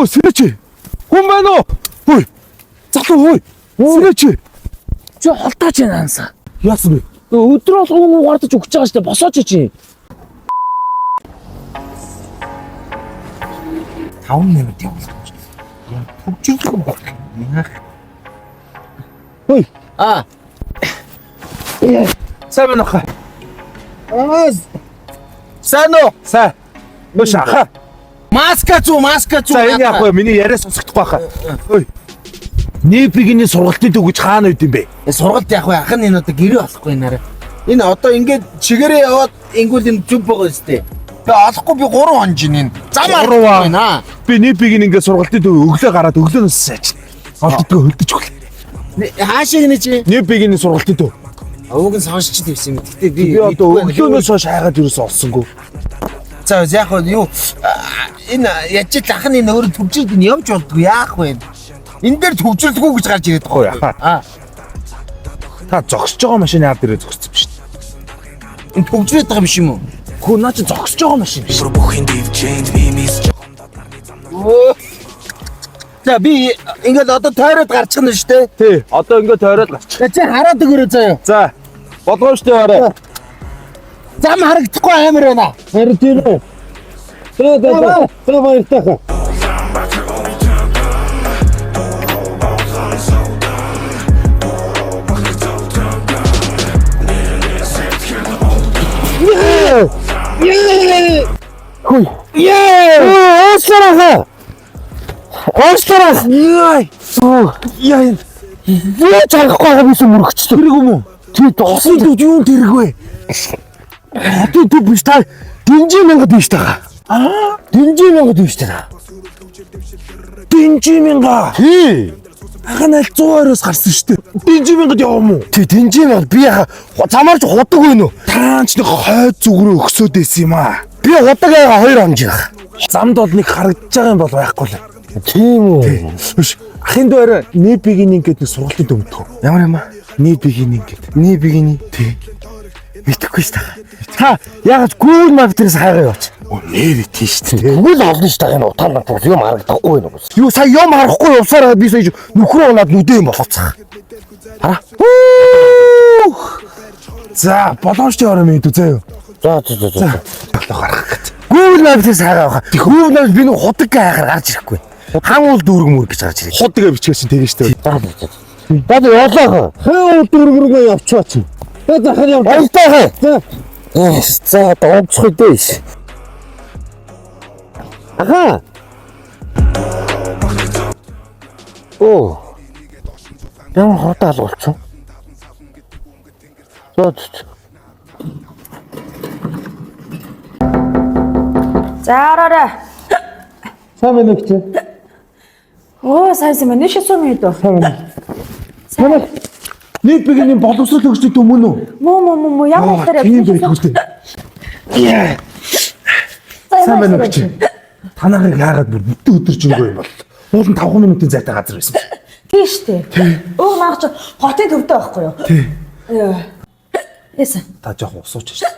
Ой, сэрэж. Хүн байна уу? Ой. Залуу ой. Сэрэж. Чи холтооч байна анса. Яасан бэ? Өдөр болгон гардаж өгч байгаа штэ босооч чи. 5 минут явуулах. Төвчөрөх юм байна. Ой. Сайн байна уу? Сайн уу? Сайн. Нөө шаха. Маска зүү. За энэ яг бай миний яриа сонсохдохгүй хаа. Ой. Нэпигийн сургалтын төв гэж хаана үйд юм бэ? Сургалт яг ах нь энэ одоо гэрээ болохгүй наараа. Энэ одоо ингээд чигээрээ яваад ингүүл энэ зүв байгаа үстэй. Тэгээ олохгүй би 3 хонж ийн. Зам арах байна. Би нэпигийн ингээд сургалтын төв өглөө гараад өглөөнөөс сайч. Олддгоо хөлдөж өглөө. Хаашаа гинэ чи? Нэпигийн сургалтын төв. Өвөг нь сонсч тавьсан юм. Гэтэ Би одоо өглөөнөөс хойш хайгаад юусэн олсонгүй. За яг юу энэ яж ах нь энэ өөр төвчөрд нь явж болдгоо яах вэ? Энэ дээр төвчрлгүй гэж гарч ирээд байгаа яа. Та зогсож байгаа машины ард ирээ зогссон биш. Энэ төвчрээд байгаа юм биш юм уу? Хөө наа чи зогсож байгаа машин биш. За би ингээд одоо тойроод гарчих нь шүү дээ. Тий. Одоо ингээд тойроод гарчих. Чи хараад өгөөрэй заяа. За. Болгоо штэ орой. Зам харагдахгүй амар байна. Харин тийм үү. Баяртай. Хой. Осларах. Яа. Юу чарахгүй байгаа биш мөрөгчтэй. Тэрэг юм уу? Тий доосон дүүд юу тэрэг вэ? Тий биш та динжи мянгад биш таа. Динжи мянгад биш таа. Динжи мянга. Тий. Аханаа 120-оос гарсан шүү дээ. Динжи мянгад яваа мó? Тий динжи мянгад би замаарч худаг вэ нөө? Таанч нэг хойд зүгрөө өгсөд байсан юм аа. Би худаг яага 2 хоног. Замд бол нэг харагдаж байгаа юм бол байхгүй л. Тийм үү. Ахын дээр нэпигийн ингээд нэг сургалтын төмтгөө. Ямар юм аа? Нэпигийн ингээд. Нэпигийн. Тий. Мэдхгүй шүү дээ. Та яагаад Google Map-ээс хайгаа яваач? Нэр тийш дээ. Google олно шүү дээ. Энэ утаар надад юм харагдахгүй юм уу? Юу сая юм харахгүй явсараа би сая нөхрөө унаад нүдээ юм болооцох. Хараа. За, боломжтой ором ийдүү заа юу. За. Болох гарах гэж. Google Map-ээс хайгаа явах. Google Map би нэг худаг хайхаар гарч ирэхгүй. Хангуул дүүрэг мөр гэж гарч ирээ. Худаг бичгээ чинь тэгэн штэ. Бод явлаа. Хаа дүүрэг рүүгээ явчихаач. За хаа яв. Баяртай. За доомцох үдээш. Аха. Оо. Ямар хотал болчихсон. За араарай. Сайн байна уу чи? Оо сайн байна. Нэшээ сум юу? Сайн. Нэпигийн боловсрол өгчтэй мөн үү? Муу ямар хэлээр тийм байх үү? Сайн байна уу чи? Танарыг яагаад бүр бүтэн өдөржингөө юм бол? Уулын 5 минутын зайтай газар байсан. Тийм штэ. Өө наач хотын төвтэй байхгүй юу? Тий. Яасан. Та жоох усууч штэ.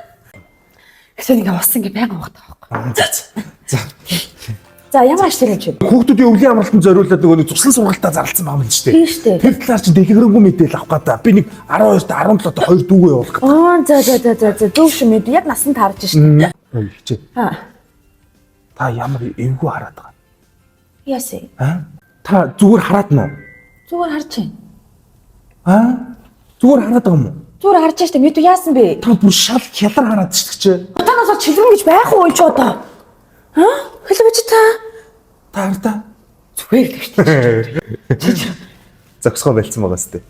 Гэсэн ингээ ус ингээ байнга уухтаа байхгүй. За. За ямар ашлаа гэж байна? Хүүхдүүдийн өвлийн амралтанд зориулаад нөгөө цуслан сургалтаа зарласан байгаа юм л штэ. Тийм штэ. Тэр талаар чи дэлгэрэнгүй мэдээлэл авах гэдэг. Би нэг 12-т 17-т 2 дүүгээ явуулах гэдэг. За. Дүүш мэд яг насанд харж штэ. Ой хичээ. Та ямар эвгүй хараад байгаа. Яасан. Та зүгээр хараад нь уу? Зүгээр харж байна. Зүгээр хараад байгаа юм уу? Зүгээр харж штэ. Мэд яасан бэ? Та бүр шал хялар хараад штэ. Танаас бол чилрэн гэж байхгүй юу ч одоо. Хэлвэж та. Та хартаа. Зүгээр л штэ. Зогсгоо байлцсан байгаа сте.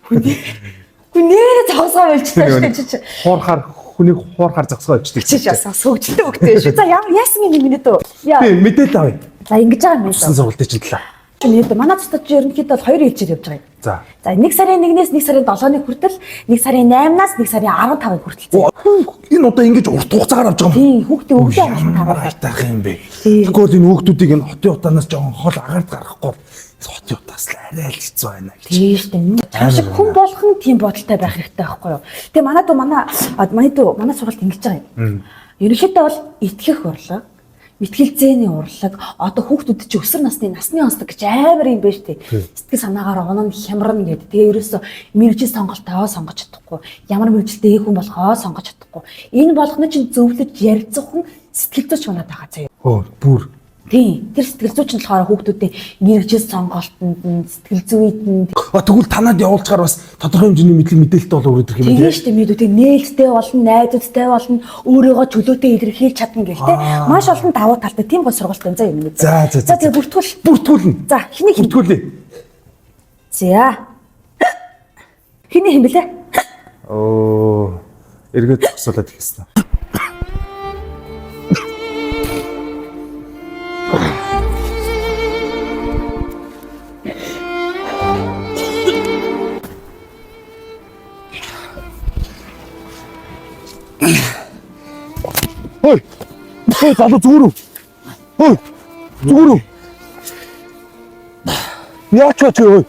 Гү нэрээ зогсоо байлцсан штэ. Хүнийг хуурахаар зогсгоо ичдэг. Чи яасан сөгжлөө өгдөө шүү. За яасан юм минь дөө. Би мэдээлэл авъя. За ингэж байгаа юм байна. Цуслан сургалтын чинь талаа. Нээд манай цэцэд ерөнхийдөө 2 хэлжээр явж байгаа юм. За. За 1 сарын 1-ээс 1 сарын 7-ны хүртэл 1 сарын 8-аас 1 сарын 15-ыг хүртэл. Энэ одоо ингэж урт хугацаагаар авч байгаа юм. Тийм хүүхдээ өглөө авах Ямар айтах юм бэ? Тэгвэл энэ хүүхдүүдийг энэ хотын утаанаас жоохон хол агаард гаргахгүй хотын утаас л арай л хэцүү байна. Тийм шүү дээ. Чамшиг хүн болгон тийм бодолтой байх хэрэгтэй байхгүй юу? Тэгээ манай сургалт ингэж байгаа юм. Ерөнхийдөө бол итгэх орлого, мэтгэлзээний урлаг одоо хүүхдүүд чи өсвөр насны онцлог гэж амар юм байна штэ. Сэтгэл санаагаар унан хямрна гэдэг. Тэгээ ерөөсө мэрэгжил сонголтоо сонгож чадахгүй. Ямар мэрэгжилтэй хүн болгоо сонгож чадахгүй. Энэ болгоно чинь зөвлөж ярилцах хүн сэтгэл зүйч манад байгаа заяа. Оо бүр. Тийм. Тэр сэтгэл зүйч нь болохоор хүүхдүүдэд мэрэгжил сонголтонд сэтгэл зүйд Тэгвэл танад явуулчаар бас тодорхой хэмжээний мэдээлэлтэй болоо өрөдөх юм тийм шүү дээ мэдүүдээ нээлттэй болно, найзуудтай болно, өөрийгөө чөлөөтэй илэрхийлж чадна гэх те. Маш олон давуу талтай тийм гол сургалт байна за юм уу. За. тэгээ бүртгүүл. Бүртгүүлнэ. За хиний хин. Бүртгүүлээ. За. Хиний хин блэ? Оо. Эргээд зогсоолоод ихсэн. Ой. Залуу зүгээр үү? Ой. Зүгээр үү? Яач ой.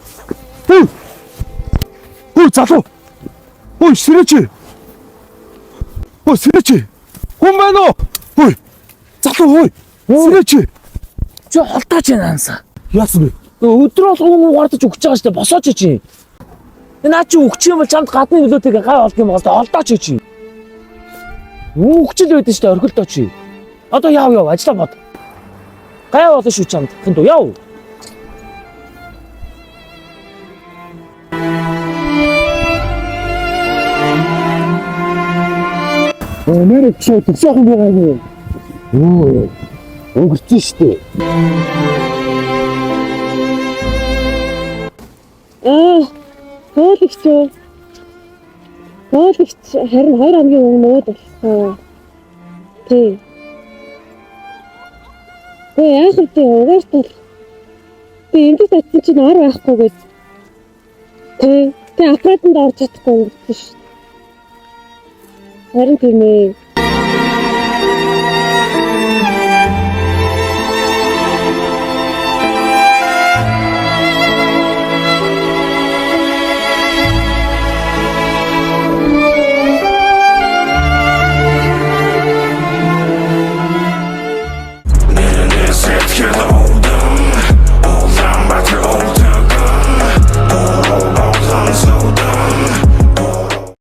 Ой, залуу. Ой, сэрэж. Ой, сэрэж. Хүн байна уу? Ой. Залуу ой. Сэрэж. Чи холдооч байна анса. Яасан бэ? Өдөр болгон угаардаж өгч байгаа штэ босооч чи. Наа чи өгч юм бол чамд гадны нөлөөтэйгээ гай болд юм бол олдооч чи. Өгчл байдэн штэ орхилдоо чи. Одоо яав ажиллаа бод. Гай болно шүү чамд. Хүнд яв. Нэр чи тэгшээхэн байгаа юм. Оо. Өнгөрсөн штэ. Хоолагч харин 2 хоногийн өмнө мод болсон. Тий. Яах вэ? Угаартал. Би энд татсан чинь ор байхгүй гэж. Тий. Аппаратанд орж чадахгүй өнгөрсөн шүү. Харин тийм ээ.